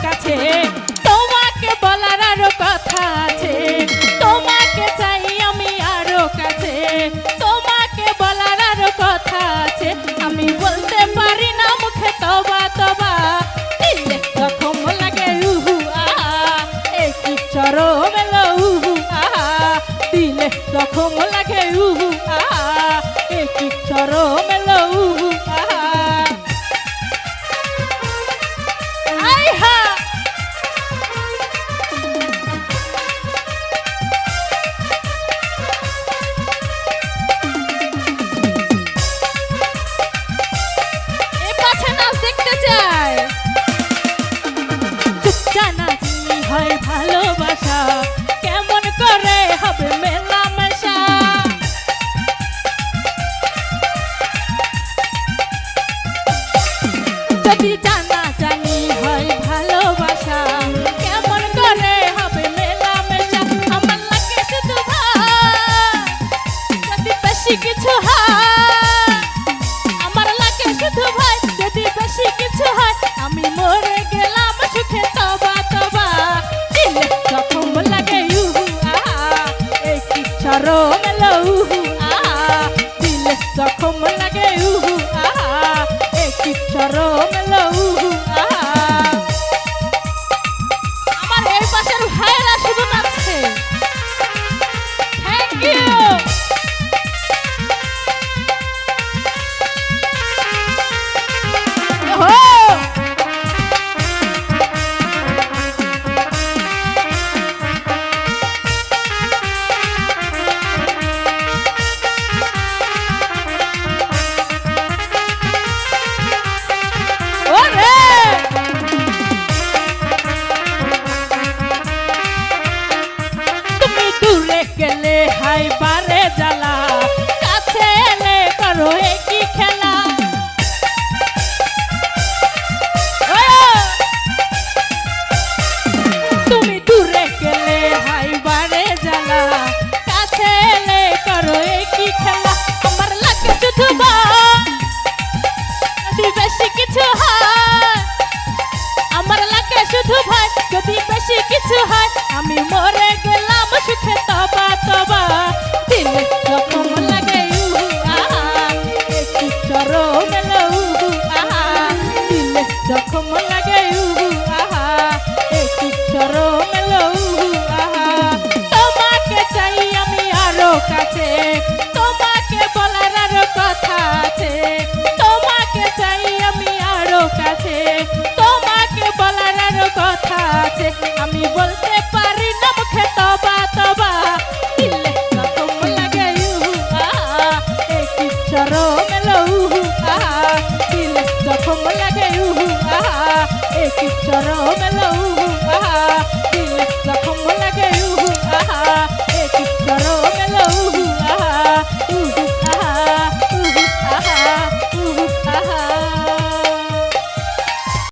কাছে, তোমাকে বলার আরো কথা আছে, তোমাকে চাই আমি আরো কাছে, তোমাকে বলার আরো কথা আছে, আমি বলতে পারি না মুখে তবা তবা, দিলে যখন লাগে উহু আহা, একই চরম এলো উহু আহা, দিলে যখন লাগে উহু আহা, একই চরম এলো উহু আহা। হয় ভালোবাসা কেমন করে হবে মেলামেশা, যদি জানা জানি হয় ভালোবাসা কেমন করে হবে মেলামেশা, আমার লাগে শুধু ভাই যদি বেশি কিছু হয়, আমার লাগে শুধু ভাই যদি বেশি কিছু হয়, আমি মরে গেলাম সুখে তবা তবা, দিলে যখন লাগে উহু আহা, একই চরম এলো উহু আহা, দিলে যখন লাগে উহু আহা, একই চরম এলো উহু আহা। আমার এই পাশের ভাইরা শুধু নাচছে, থ্যাংক ইউ। গেলে হাই বারে জ্বালা, কাছে এলে করো একই খেলা, তুমি দূরে গেলে হাই বারে জ্বালা, কাছে এলে করো একই খেলা, আমার লাগে শুধু যদি বেশি কিছু হয়, আমার লাগে শুধু ভাই যদি বেশি কিছু হয়, আমি মরে গেলাম সুখে তবা তবা, দিলে যখন লাগে উহু আহা, একই চরম এলো উহু আহা, দিলে যখন লাগে উহু আহা, একই চরম এলো উহু আহা। তোমাকে চাই আমি আরো কাছে, তোমাকে বলার আরো কথা আছে, তোমাকে চাই আমি আরো কাছে, তোমাকে বলার আরো কথা আছে, আমি বলতে পারি না মুখে তবা তবা, দিলে যখন লাগে উহু আহা, একই চরম এলো উহু আহা, দিলে যখন লাগে উহু আহা, একই চরম এলো উহু